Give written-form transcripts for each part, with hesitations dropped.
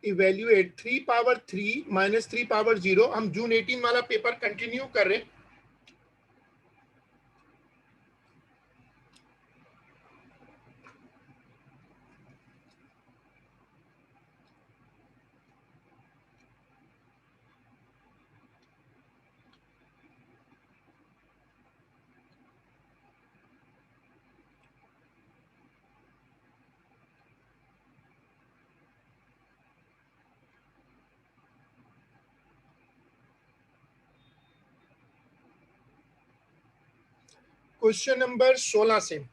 Evaluate 3 power 3 minus 3 power 0। हम जून 18 वाला paper continue कर रहे हैं। क्वेश्चन नंबर 16 से।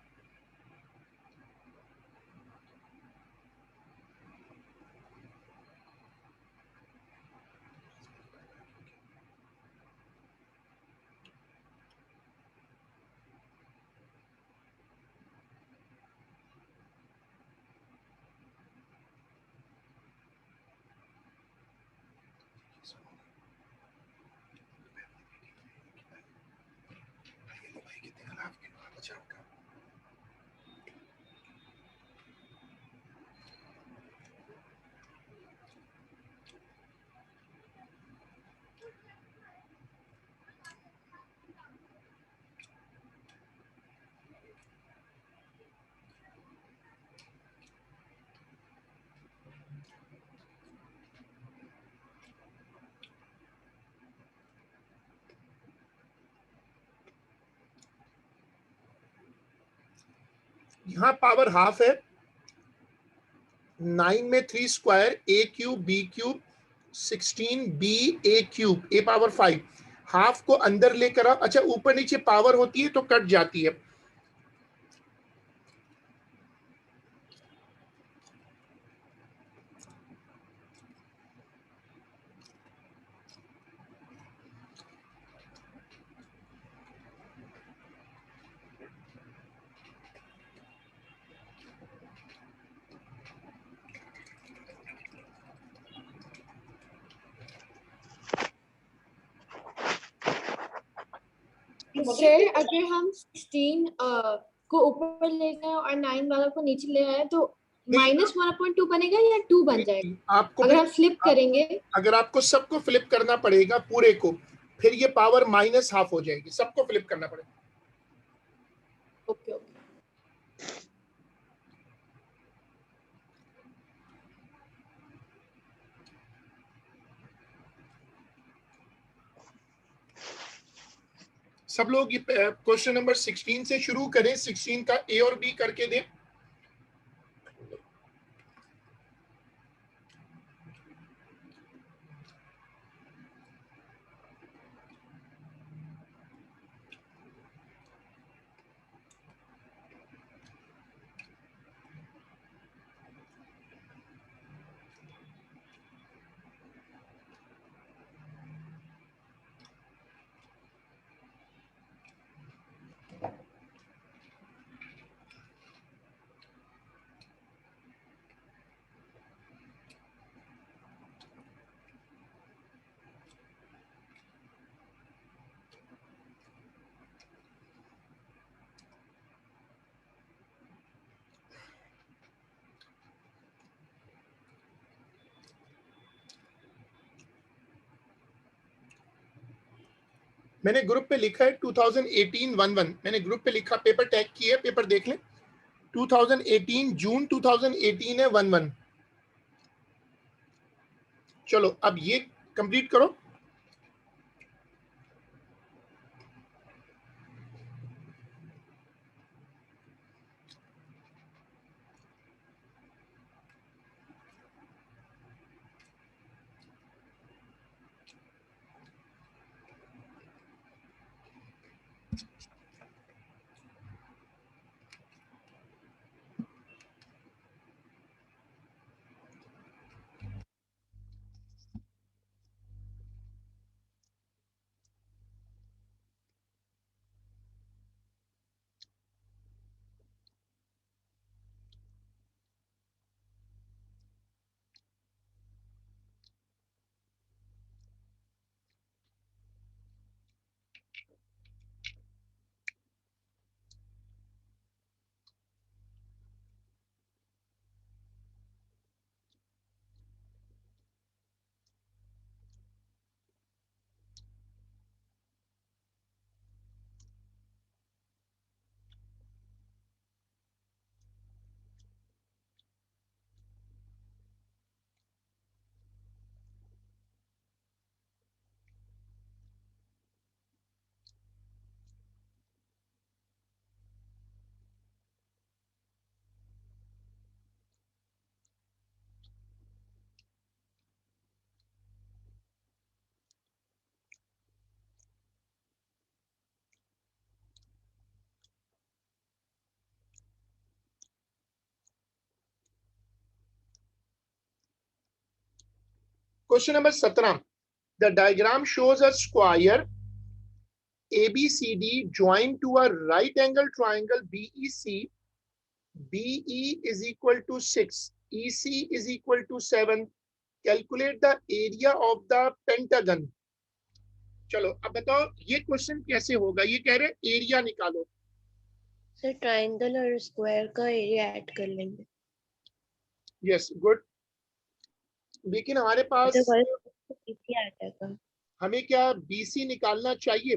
यहाँ पावर हाफ है, 9 में 3 स्क्वायर ए क्यूब बी क्यूब 16 बी ए क्यूब ए पावर 5। हाफ को अंदर लेकर आओ। अच्छा, ऊपर नीचे पावर होती है तो कट जाती है। सर अगर हम 16 को ऊपर ले गए और 9 वाला को नीचे ले आए तो -1/2 बनेगा या 2 बन जाएगा? आपको अगर हम फ्लिप करेंगे, अगर आपको सबको फ्लिप करना पड़ेगा पूरे को, फिर ये पावर माइनस हाफ हो जाएगी। सबको फ्लिप करना पड़ेगा। Okay okay. सब लोग ये क्वेश्चन नंबर 16 से शुरू करें। 16 का ए और बी करके दें। मैंने ग्रुप पे लिखा है 2018-11। मैंने ग्रुप पे लिखा, पेपर टैग किया है, पेपर देख लें। 2018 जून 2018 है 11। चलो अब ये कंप्लीट करो। Question number 17, the diagram shows a square ABCD joined to a right angle triangle BEC. BE is equal to 6, EC is equal to 7. Calculate the area of the pentagon. चलो अब बताओ ये क्वेश्चन कैसे होगा। ये कह रहे हैं एरिया निकालो। सर ट्राइंगल और स्क्वायर का एरिया ऐड कर लेंगे। Yes good. लेकिन हमारे पास इसी आ जाएगा। हमें क्या BC निकालना चाहिए?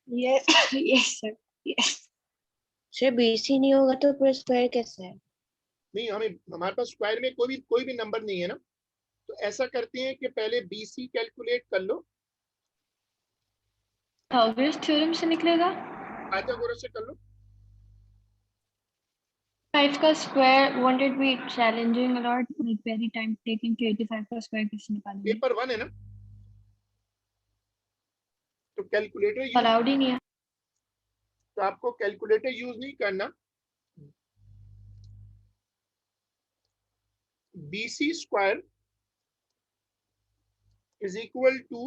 Yes sir, yes sir. BC नहीं होगा तो फिर स्क्वायर कैसे है? नहीं, हमें हमारे पास स्क्वायर में कोई भी नंबर नहीं है ना, तो ऐसा करते हैं कि पहले BC कैलकुलेट कर लो। पाइथागोरस थ्योरम से निकलेगा। पाइथागोरस से कर लो। 5 का square won't it be challenging a lot, like very time taking to 85 का स्क्वायर कैसे निकालेंगे? पेपर 1 है ना, तो कैलकुलेटर यूज, अलाउड ही नहीं है। तो आपको कैलकुलेटर यूज नहीं करना। BC square is equal to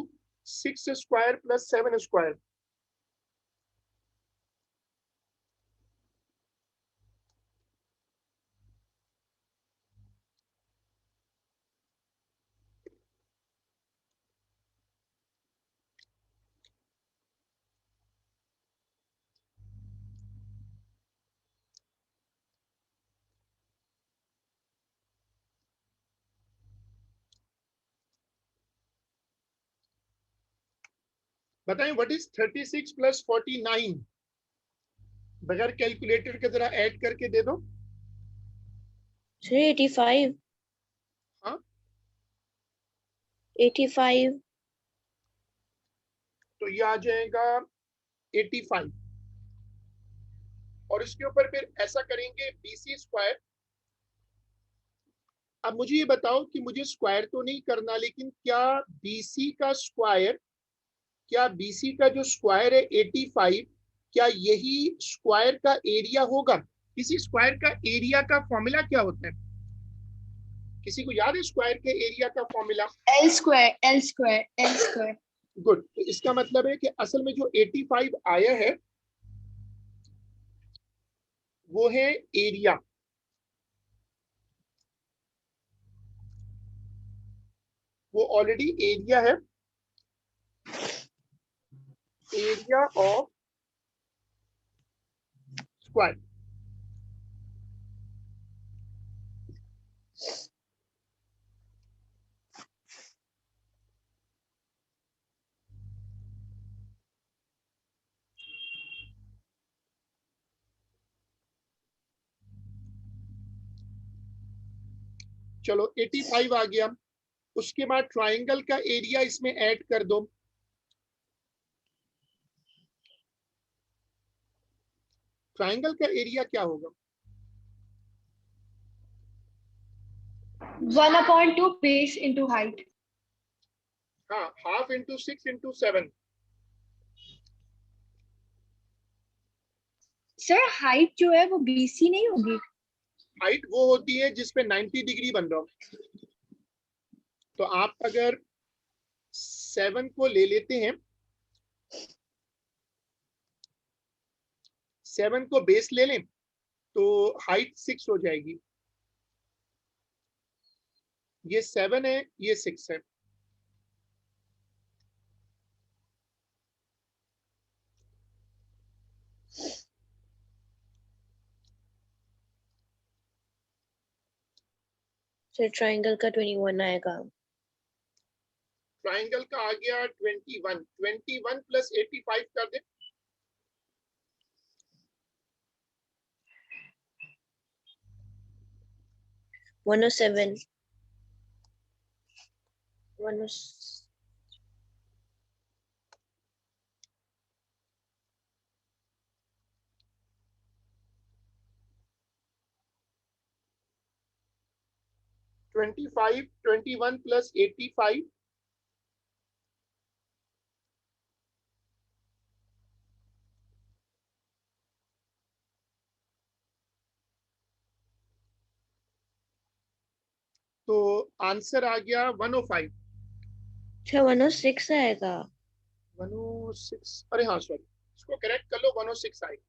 6 square plus 7 square. बताएं व्हाट इज 36 प्लस 49? बगैर कैलकुलेटर के जरा ऐड करके दे दो। सर 85। हाँ 85। तो ये आ जाएगा 85, और इसके ऊपर फिर ऐसा करेंगे BC स्क्वायर। अब मुझे ये बताओ कि मुझे स्क्वायर तो नहीं करना, लेकिन क्या BC का स्क्वायर, क्या BC का जो स्क्वायर है 85, क्या यही स्क्वायर का एरिया होगा? किसी स्क्वायर का एरिया का फॉर्मूला क्या होता है? किसी को याद है स्क्वायर के एरिया का फॉर्मूला? L square। गुड। तो इसका मतलब है कि असल में जो 85 आया है वो है एरिया। वो ऑलरेडी एरिया है, एरिया ऑफ स्क्वायर। चलो 85 आ गया। उसके बाद ट्राइंगल का एरिया इसमें ऐड कर दो। ट्राइंगल का एरिया क्या होगा? 1/2 base into height। हाँ, half into 6 into 7। Sir height जो है वो BC नहीं होगी। हाइट वो होती है जिसपे 90 डिग्री बन रहा हो। तो आप अगर 7 को ले लेते हैं, 7 को बेस ले लें तो हाइट 6 हो जाएगी। ये 7 है, ये 6 है। सर ट्राइंगल का 21 आएगा। ट्राइंगल का आ गया 21। 21 प्लस 85 कर दे। 107। 25, 21 प्लस 85, तो आंसर आ गया 105। अच्छा 106 आएगा। 106, अरे हाँ सॉरी, इसको करेक्ट कर लो, 106 आएगा।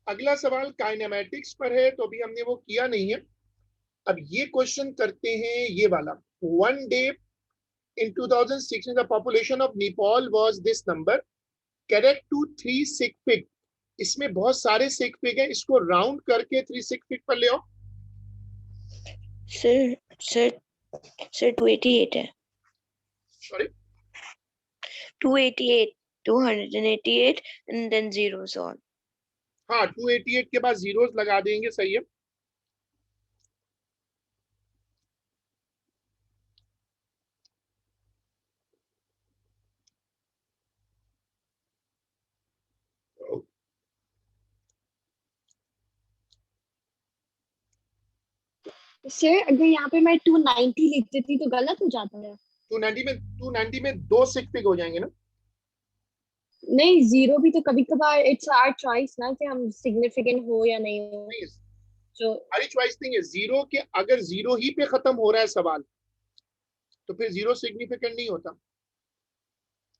अगला सवाल काइनेमेटिक्स पर है, तो अभी हमने वो किया नहीं है। अब ये क्वेश्चन करते हैं ये वाला। One day in 2016 the population of Nepal was this number, correct to 3 sick pig। इसमें बहुत सारे sick pig हैं, इसको राउंड करके 3 sick pig पर ले आओ। सर सर सर 288 है। Sorry 288 288 and then zeros on। हाँ 288 के बाद जीरोस लगा देंगे, सही है। सर अगर यहाँ पे मैं 290 लिख देती तो गलत हो जाता है। 290 में 2 sick pig हो जाएंगे ना। नहीं, जीरो भी तो कभी कभार इट्स आवर चॉइस ना कि हम सिग्निफिकेंट हो या नहीं हो। नहीं, जो हमारी चॉइस नहीं है। जीरो के अगर जीरो ही पे खत्म हो रहा है सवाल, तो फिर जीरो सिग्निफिकेंट नहीं होता।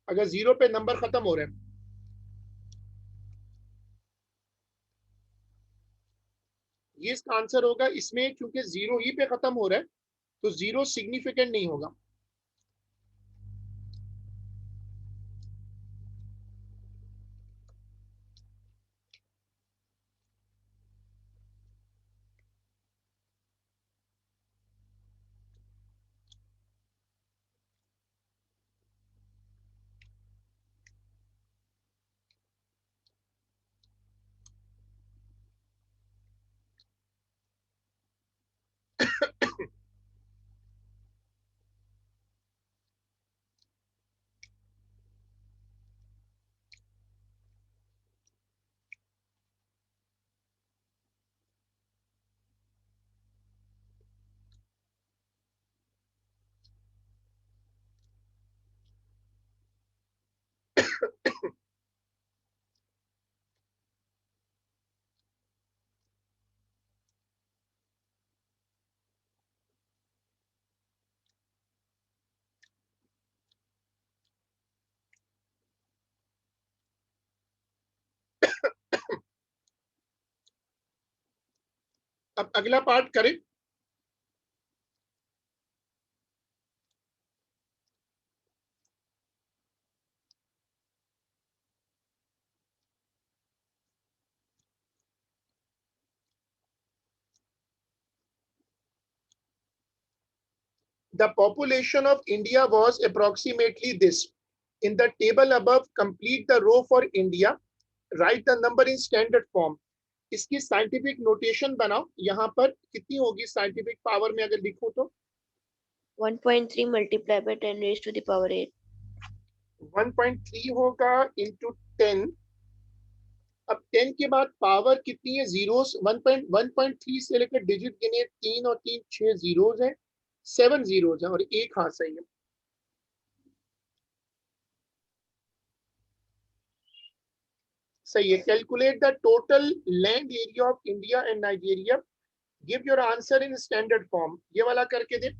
अगर जीरो पे नंबर खत्म हो रहे हैं, ये इसका आंसर होगा। इसमें क्योंकि जीरो ही पे खत्म हो रहा है, तो जीरो सिग्निफिकेंट नहीं होगा। अब अगला पार्ट करें। The population of India was approximately this. In the table above, complete the row for India. Write the number in standard form. इसकी साइंटिफिक नोटेशन बनाओ। यहाँ पर कितनी होगी साइंटिफिक पावर में अगर लिखो तो 1.3 multiplied by 10 raised to the power 8। 1.3 होगा इंटू 10। अब 10 के बाद पावर कितनी है, जीरोस। 1.3 से लेकर डिजिट गिने, 3 और 3 6 जीरोस है, 7 जीरोस है और एक हाँ सही है। सही है। Calculate the total land area of India and Nigeria, give your answer in standard form, ये वाला करके दे।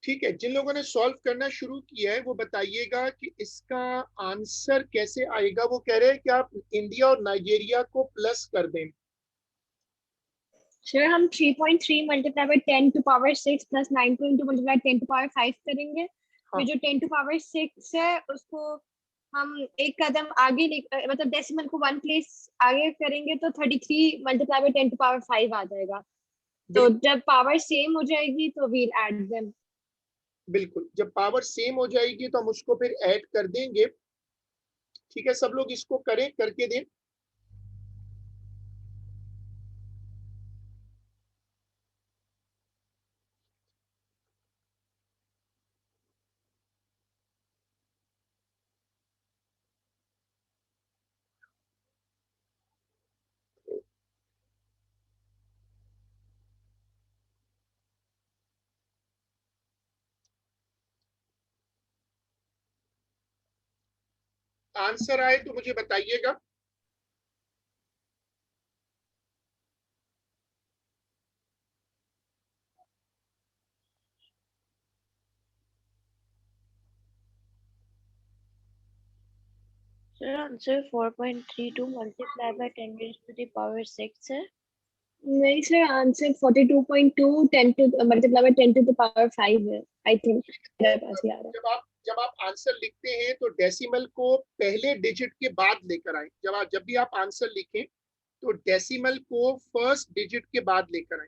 ठीक है, जिन लोगों ने सॉल्व करना शुरू किया है वो बताइएगा कि इसका आंसर कैसे आएगा। वो कह रहे हैं कि आप इंडिया और नाइजीरिया को प्लस कर दें। सर हम 3.3 multiply by 10 to power 6 plus 9.2 multiply 10 to power 5 करेंगे। हाँ। फिर जो 10 टू पावर 6 है उसको हम एक कदम आगे मतलब डेसिमल को 1 प्लेस आगे करेंगे तो 33 मल्टीप्लाई बाय 10 टू पावर 5 आ जाएगा। तो जब पावर सेम हो जाएगी तो वील ऐड देम। बिल्कुल, जब पावर सेम हो जाएगी तो हम उसको फिर ऐड कर देंगे। ठीक है, सब लोग इसको करें, करके दें। आंसर आए तो मुझे बताइएगा। Sir answer 4.32 multiply by 10 raised to the power 6 है। नहीं sir, answer 42.2 10 to multiply by 10 to the power 5 है। आई थिंक मेरे पास ही आ रहा है। जब आप आंसर लिखते हैं तो डेसिमल को पहले डिजिट के बाद लेकर आए। जब भी आप आंसर लिखें तो डेसिमल को फर्स्ट डिजिट के बाद लेकर आए।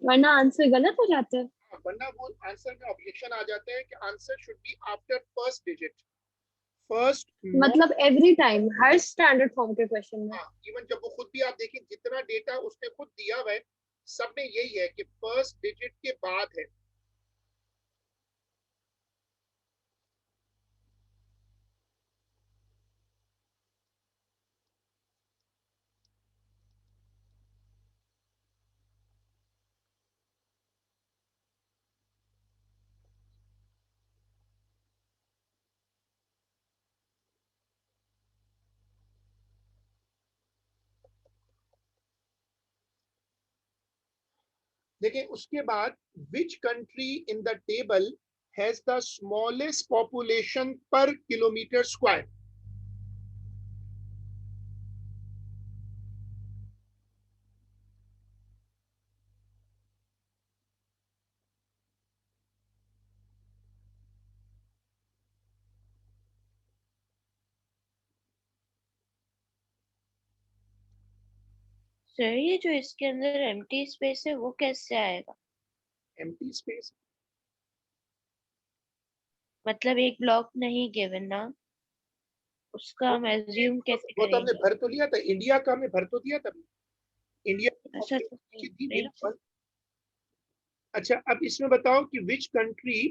वरना आंसर गलत हो जाता है। वरना वो आंसर में ऑब्जेक्शन आ जाता है कि answer should be after first digit. First मतलब एवरी टाइम हर स्टैंडर्ड फॉर्म के क्वेश्चन में। हाँ, इवन जब वो खुद भी, आप देखिए जितना डेटा उसने खुद दिया हुआ है सब में यही है कि फर्स्ट डिजिट के बाद है। देखिए उसके बाद, which country in the table has the smallest population पर किलोमीटर स्क्वायर। सर ये जो इसके अंदर एम्प्टी स्पेस है वो कैसे आएगा? एम्प्टी स्पेस मतलब एक ब्लॉक नहीं गिवन ना, उसका हम एज्यूम कैसे वो तो हमने करेंगे? भर तो लिया था, इंडिया का हमने भर तो दिया था। इंडिया अच्छा की थी नहीं नहीं ना। अच्छा, अब इसमें बताओ कि विच कंट्री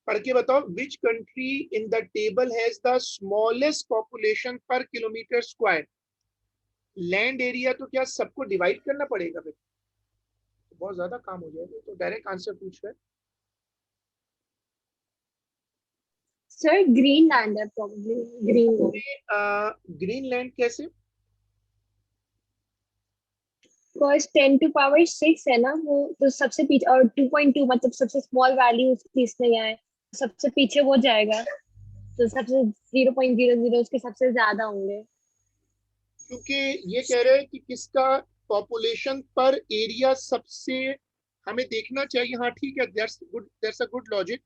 पढ़ के बताओ, which country in the table has the smallest population पर किलोमीटर स्क्वायर। लैंड एरिया तो क्या सबको डिवाइड करना पड़ेगा फिर, बहुत ज्यादा काम हो जाएगा, तो डायरेक्ट आंसर पूछ रहे हैं। सर ग्रीनलैंड है प्रॉब्ली, ग्रीनलैंड। ग्रीनलैंड कैसे? बिकॉज 10 टू पावर 6 है ना वो, तो सबसे पीछे, और 2.2 मतलब सबसे स्मॉल वैल्यू उसकी इसमें यहाँ है, सबसे पीछे वो जाएगा, तो सबसे 0.00 उसके सबसे ज्यादा होंगे। क्योंकि ये कह रहे हैं कि किसका पॉपुलेशन पर एरिया सबसे, हमें देखना चाहिए, हाँ ठीक है, दैट्स अ गुड लॉजिक।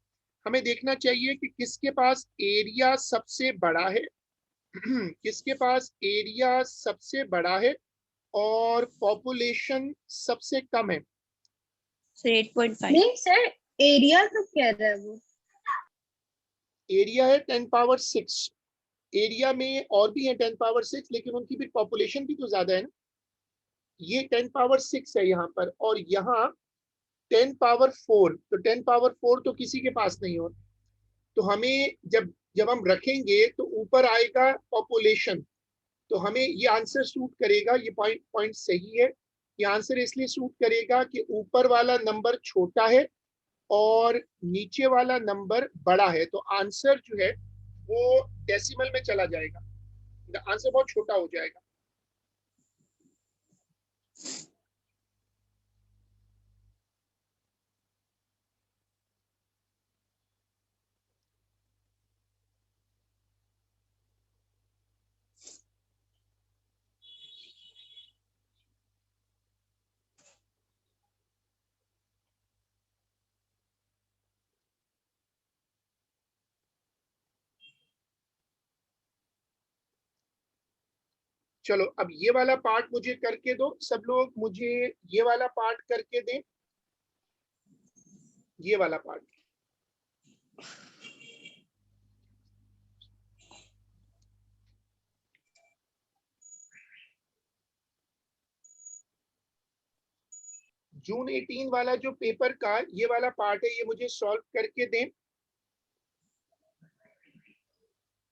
हमें देखना चाहिए कि किसके पास एरिया सबसे बड़ा है किसके पास एरिया सबसे बड़ा है और पॉपुलेशन सबसे कम है। सर 8.5। नहीं सर, एरिया तो कह रहा है वो। एरिया है 10 पावर 6, एरिया में और भी है 10 पावर 6, लेकिन उनकी भी पॉपुलेशन भी तो ज्यादा है ना। ये 10 पावर 6 है यहाँ पर, और यहाँ 10 पावर 4, तो 10 पावर 4 तो किसी के पास नहीं हो। तो हमें जब जब हम रखेंगे तो ऊपर आएगा पॉपुलेशन, तो हमें ये आंसर सूट करेगा, ये पॉइंट पॉइंट सही है। ये आंसर इसलिए सूट करेगा कि ऊपर वाला नंबर छोटा है और नीचे वाला नंबर बड़ा है, तो आंसर जो है वो डेसिमल में चला जाएगा, आंसर बहुत छोटा हो जाएगा। चलो अब ये वाला पार्ट मुझे करके दो, सब लोग मुझे ये वाला पार्ट करके दें, ये वाला पार्ट। जून 18 वाला जो पेपर का ये वाला पार्ट है, ये मुझे सॉल्व करके दें।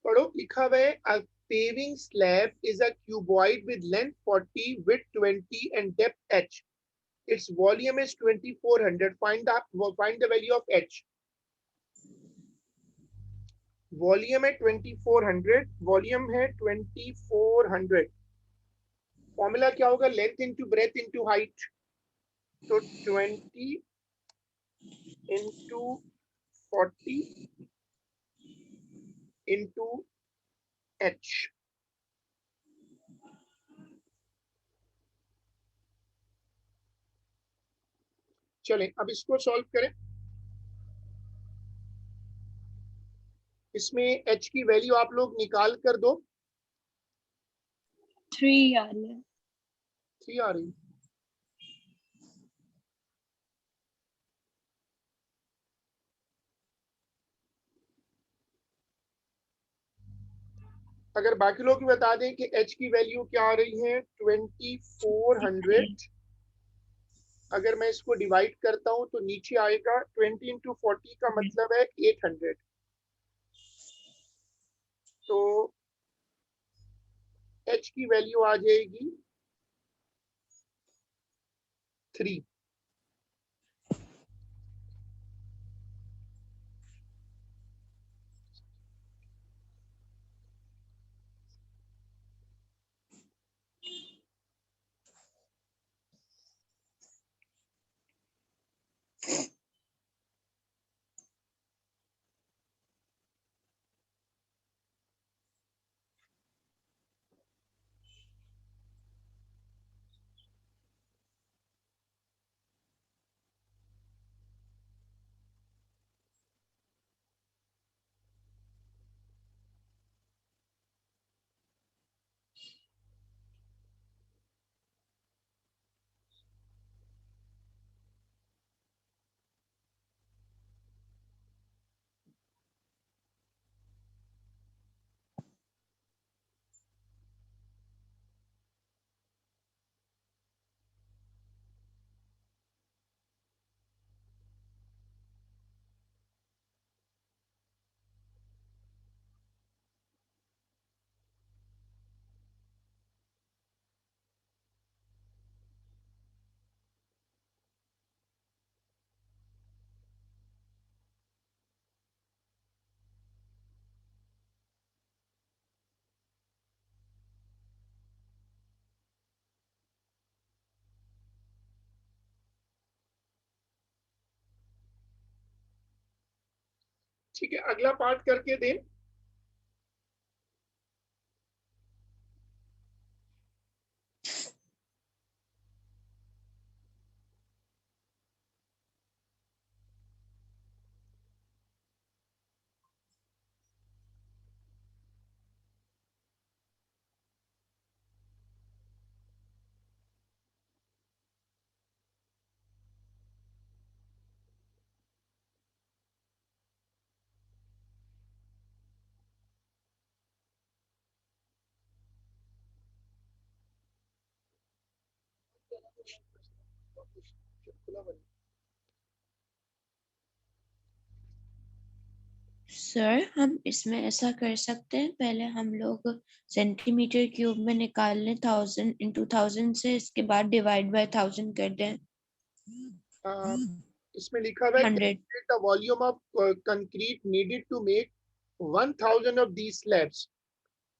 पढ़ो, लिखा हुआ है, a paving slab is a cuboid with length 40, width 20 and depth h. Its volume is 2400. Find the value of h. Volume है 2400, वॉल्यूम है 2400। फॉर्मूला क्या होगा? Length into breadth into height, तो 20 इंटू 40 इंटू h। चलें अब इसको solve करें। इसमें h की वैल्यू आप लोग निकाल कर दो। 3 आ रही है। 3 आ रही। अगर बाकी लोग भी बता दें कि h की वैल्यू क्या आ रही है, 2400। अगर मैं इसको डिवाइड करता हूं तो नीचे आएगा 20 इंटू 40 का मतलब है 800, तो h की वैल्यू आ जाएगी 3। ठीक है, अगला पार्ट करके दें। सर हम इसमें ऐसा कर सकते हैं, पहले हम लोग सेंटीमीटर क्यूब में निकाल लें 1000 into 1000 से, इसके बाद डिवाइड बाय 1000 कर दें। इसमें लिखा हुआ है 100 the volume of concrete needed to make 1000 of these slabs.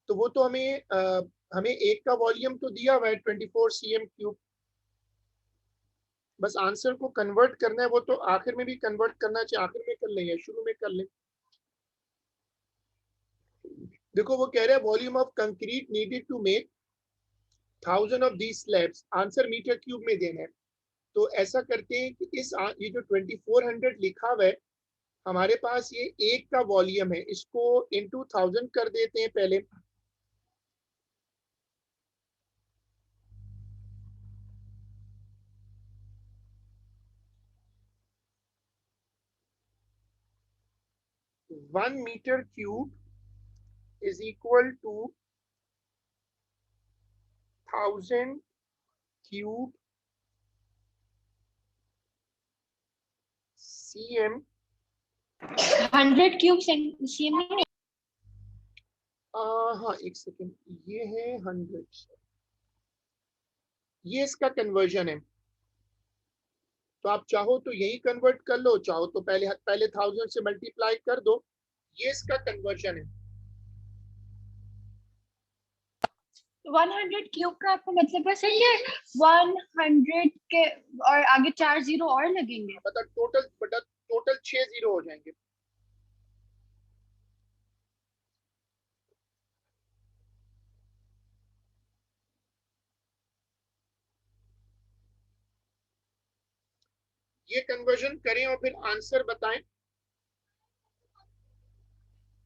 तो वो तो हमें एक का वॉल्यूम तो दिया हुआ है 24 cm क्यूब, बस आंसर को कन्वर्ट करना है। वो तो आखिर में भी कन्वर्ट करना चाहिए, आखिर में कर लें या शुरू में कर लें। देखो वो कह रहा है volume of concrete needed to make 1000 of these slabs, answer metre cube में देना है। तो ऐसा करते हैं कि ये जो 2400 लिखा हुआ है, हमारे पास ये एक का वॉल्यूम है, इसको इनटू 1000 कर देते हैं पहले। One metre cube is equal to 1000 cube cm। 100 cube cm नहीं, हाँ एक सेकेंड, ये है 100, ये इसका कन्वर्जन है। तो आप चाहो तो यही कन्वर्ट कर लो, चाहो तो पहले पहले 1000 से मल्टीप्लाई कर दो, ये इसका कन्वर्जन है। 100 क्यूब का आपको मतलब है सही है, 100 के और आगे 4 जीरो और लगेंगे। मतलब टोटल 6 जीरो हो जाएंगे। ये कन्वर्जन करें और फिर आंसर बताएं।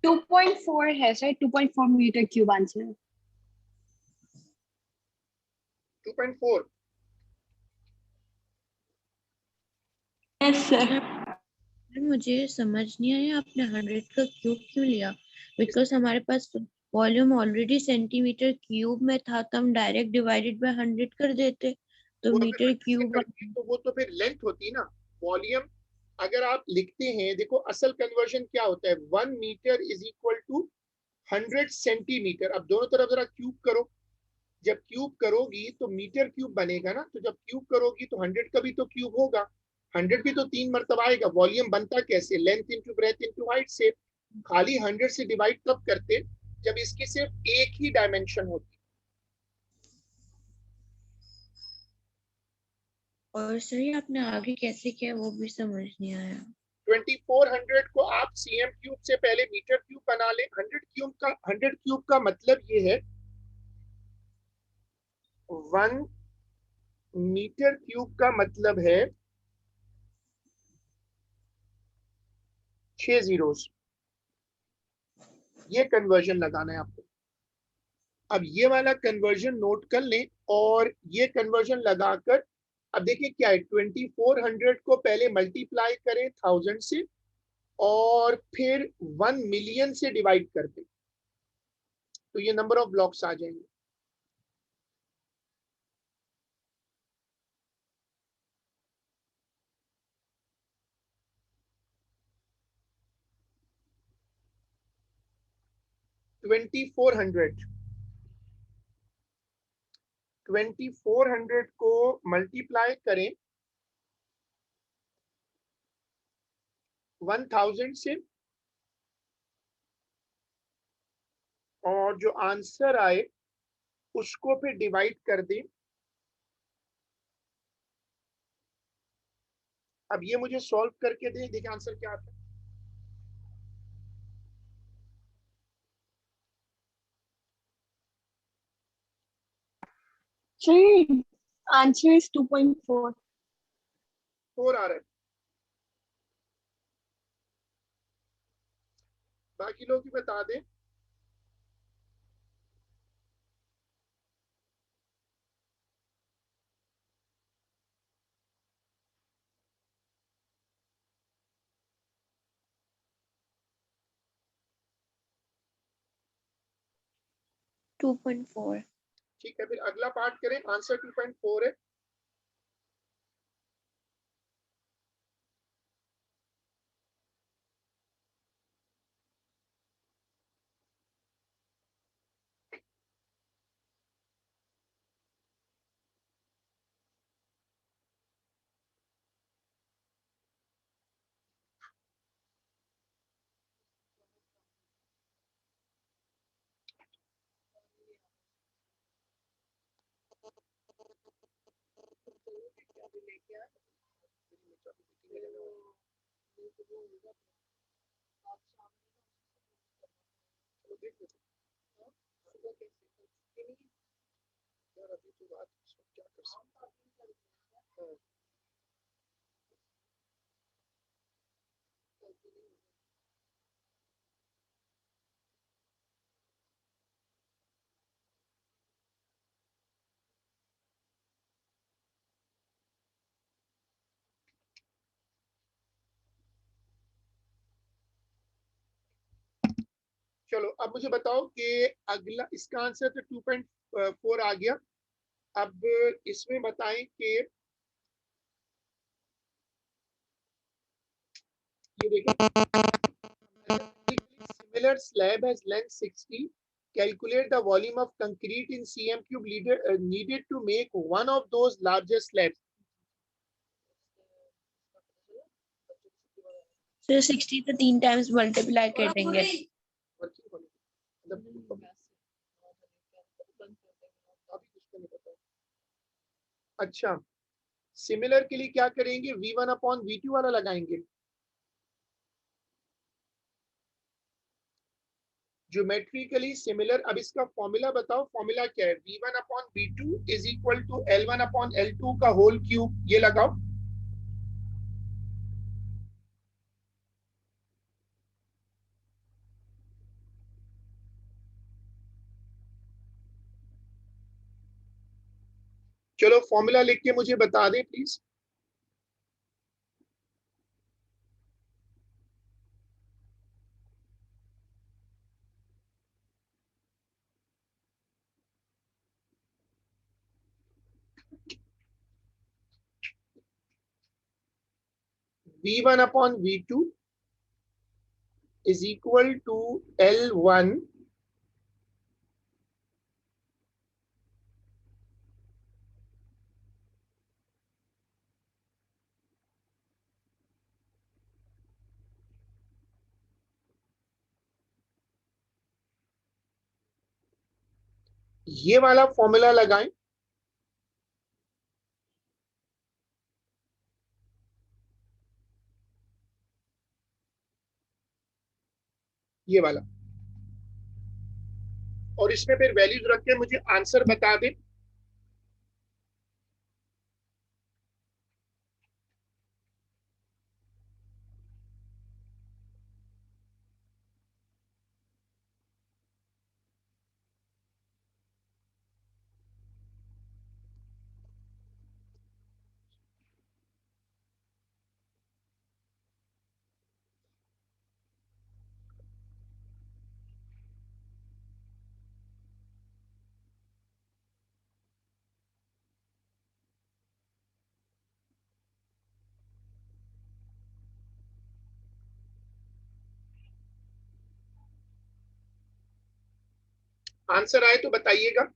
2.4 है सर, 2.4 मीटर क्यूब आंसर है। 2.4। Yes sir. मुझे समझ नहीं आया आपने 100 का क्यूब क्यों लिया, बिकॉज हमारे पास वॉल्यूम ऑलरेडी सेंटीमीटर क्यूब में था, तो हम डायरेक्ट डिवाइडेड बाय 100 कर देते तो वो अगर मीटर 100 से क्यूब। करते तो वो तो फिर लेंथ होती ना, वॉल्यूम। अगर आप लिखते हैं, देखो असल कन्वर्जन क्या होता है, 1 metre is equal to 100 centimetre. अब दोनों तरफ जरा क्यूब करो, जब क्यूब करोगी तो मीटर क्यूब बनेगा ना, तो जब क्यूब करोगी तो 100 का भी तो क्यूब होगा, 100 भी तो 3 मरतबा आएगा। वॉल्यूम बनता कैसे, length into breadth into height से। खाली 100 से डिवाइड तब करते जब इसकी सिर्फ एक ही डायमेंशन होती। और सही आपने आगे कैसे किया वो भी समझ नहीं आया। 2400 को आप cm क्यूब से पहले मीटर क्यूब बना लें। 100 क्यूब का मतलब ये है 1 मीटर क्यूब का मतलब है 6 जीरोस। ये कन्वर्जन लगाना है आपको। अब ये वाला कन्वर्जन नोट कर लें और ये कन्वर्जन लगाकर अब देखिए क्या है, 2400 को पहले मल्टीप्लाई करें 1000 से और फिर 1 मिलियन से डिवाइड कर दें, तो ये नंबर ऑफ ब्लॉक्स आ जाएंगे। ट्वेंटी फोर हंड्रेड को मल्टीप्लाई करें 1000 से और जो आंसर आए उसको फिर डिवाइड कर दें। अब ये मुझे सॉल्व करके दें, देखिए आंसर क्या आता है। Sir, answer is 2.4. 4 आ रहा है। बाकी लोग भी बता दें। Two point four. ठीक है, फिर अगला पार्ट करें। आंसर 2.4 है। यार अभी तो रात क्या कर सकते हैं। चलो अब मुझे बताओ कि अगला, इसका आंसर तो 2.4 आ गया। अब इसमें बताएं कि ये देखें, similar slab has length 60. Calculate the volume of concrete in cm cube needed to make one of those larger slabs. तो 60 तो 3 टाइम्स मल्टीप्लाई कर देंगे। अच्छा, सिमिलर के लिए क्या करेंगे? V1/V2 वाला लगाएंगे। Geometrically similar. अब इसका फॉर्मूला बताओ, फॉर्मूला क्या है? V1/V2 is equal to L1/L2 का होल क्यूब। ये लगाओ। चलो फॉर्मूला लिख के मुझे बता दें please. V1/V2 is equal to L1 ये वाला फॉर्मूला लगाएं। ये वाला, और इसमें फिर वैल्यूज रख के मुझे आंसर बता दें। आंसर आए तो बताइएगा।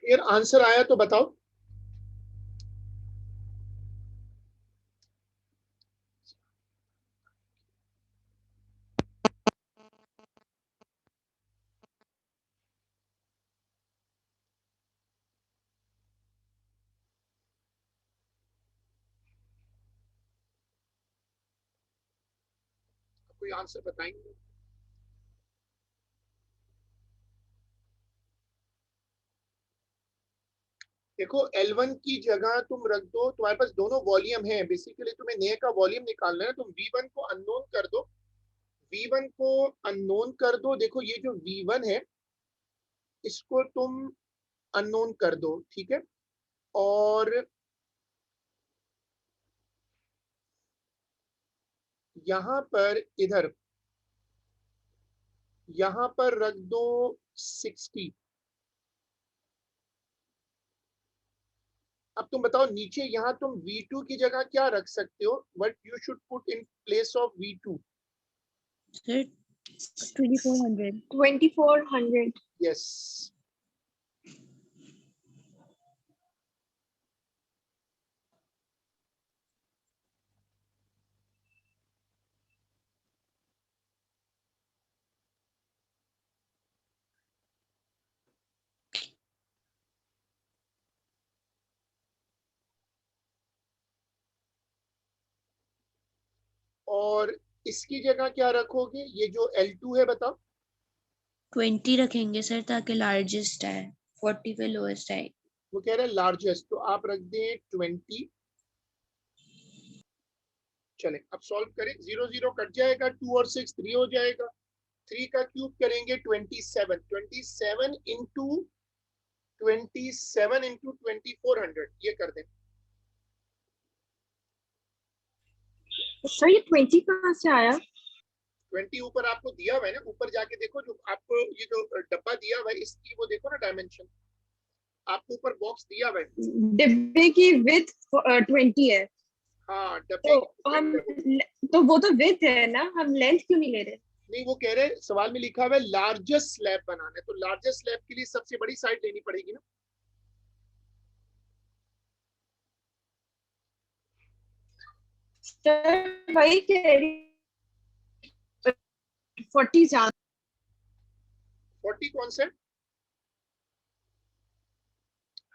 यार आंसर आया तो बताओ। कोई आंसर बताएंगे? देखो L1 की जगह तुम रख दो, तुम्हारे पास दोनों वॉल्यूम है, बेसिकली तुम्हें नए का वॉल्यूम निकालना है, तुम V1 को अननोन कर दो, V1 को अननोन कर दो। देखो ये जो V1 है इसको तुम अननोन कर दो, ठीक है। और यहां पर इधर यहां पर रख दो 60। अब तुम बताओ नीचे यहाँ तुम V2 की जगह क्या रख सकते हो? What you should put in place of V2? Sir 2400। 2400। Yes. और इसकी जगह क्या रखोगे? ये जो L2 है बताओ। 20 रखेंगे सर ताकि लार्जेस्ट आए, 40 पे लोएस्ट आए। वो कह रहा है लार्जेस्ट, तो आप रख दें 20। चले अब सॉल्व करें। 0 0 कट जाएगा, 2 और 6 3 हो जाएगा, 3 का क्यूब करेंगे 27, 27 इंटू 2400 ये कर दें। सर ये 20 कहाँ से आया? 20 ऊपर आपको दिया हुआ है ना, ऊपर जाके देखो, जो आपको ये जो डब्बा दिया हुआ है इसकी वो देखो ना डायमेंशन, आपको ऊपर बॉक्स दिया हुआ है। डिब्बे की विड्थ 20 है। हाँ डब्बे तो की हम width तो वो तो विड्थ है ना, हम लेंथ क्यों नहीं ले रहे? नहीं, वो कह रहे सवाल में लिखा हुआ है लार्जेस्ट स्लैब बनाना है, तो लार्जेस्ट स्लैब के लिए सबसे बड़ी साइड लेनी पड़ेगी ना। सर वही कह रही 40 ज्यादा। 40 कौन सा है?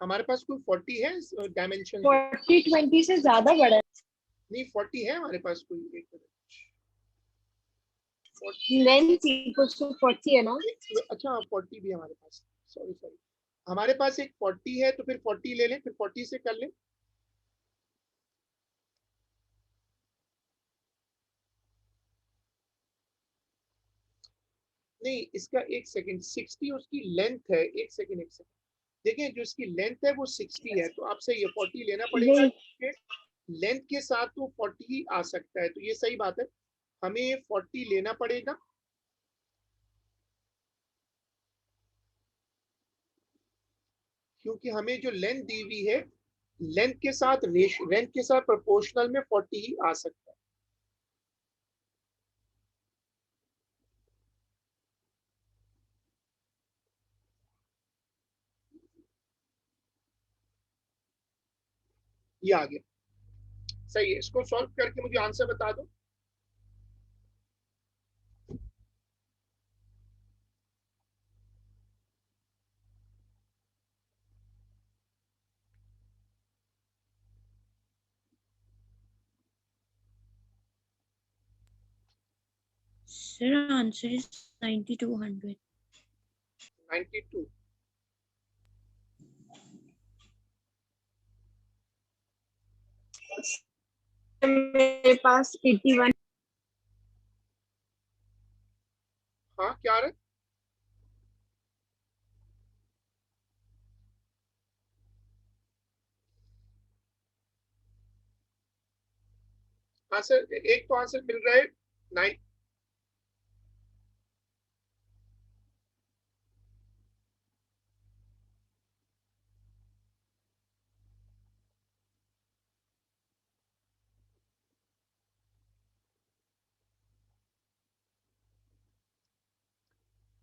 हमारे पास कोई 40 है डायमेंशन? 40 20 से ज्यादा बड़ा है। नहीं 40 है हमारे पास कोई, एक मिनट। 40 लेंथ इक्वल्स टू 40 है ना? अच्छा 40 भी है हमारे पास, सॉरी सॉरी। हमारे पास एक 40 है, तो फिर 40 ले लें, फिर 40 से कर लें। नहीं इसका एक सेकंड, 60 उसकी लेंथ है, एक सेकंड एक सेकंड। देखिए जो इसकी लेंथ है वो 60 है, तो आपसे ये 40 लेना पड़ेगा, लेंथ के साथ तो 40 ही आ सकता है, तो ये सही बात है, हमें 40 लेना पड़ेगा। क्योंकि हमें जो लेंथ दी हुई है, लेंथ के साथ लेंथ के साथ प्रोपोर्शनल में 40 ही आ सकता है। ये आ गया, सही है। इसको सॉल्व करके मुझे आंसर बता दो। Sir answer is 9200। 92। मेरे पास 81। हाँ क्या है? आंसर एक तो आंसर मिल रहा है 9।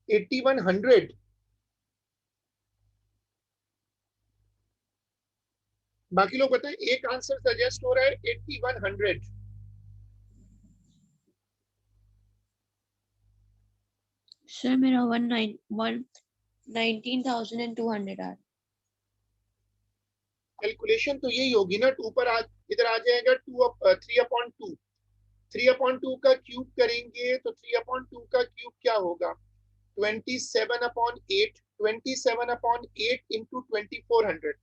$8100। बाकी लोग बताएं, एक आंसर सजेस्ट हो रहा है 8100। सर मेरा 19,200 आ। कैलकुलेशन तो यही होगी ना, 2 पर इधर आ जाएगा 3/2। 3/2 का क्यूब करेंगे तो 3/2 का क्यूब क्या होगा? 27/8। 27/8 इंटू 2400।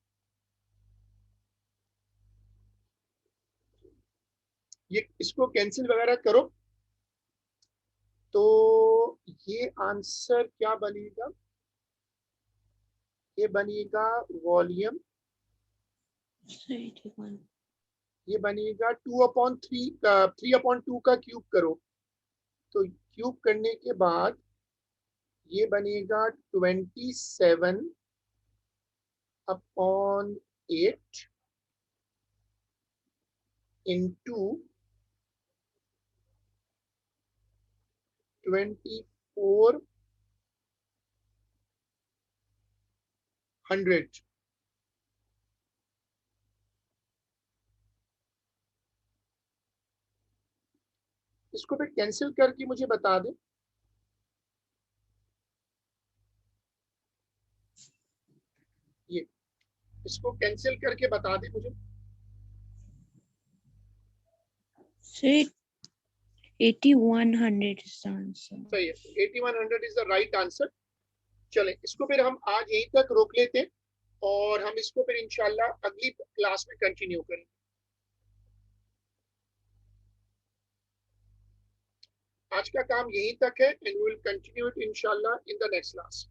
ये इसको कैंसिल वगैरह करो तो ये आंसर क्या बनेगा? ये बनेगा वॉल्यूम, सही ठीक है। ये बनेगा 2/3। 3/2 का क्यूब करो तो क्यूब करने के बाद ये बनेगा 27/8 इंटू 2400। इसको फिर कैंसिल करके मुझे बता दे। ये इसको कैंसिल करके बता दे मुझे। Sir 8100 is the answer. सही है, 8100 इज द राइट आंसर। चलें, इसको फिर हम आज यहीं तक रोक लेते हैं और हम इसको फिर इंशाल्लाह अगली क्लास में कंटिन्यू करेंगे। आज का काम यहीं तक है and we will continue it इंशाल्लाह इन द नेक्स्ट क्लास।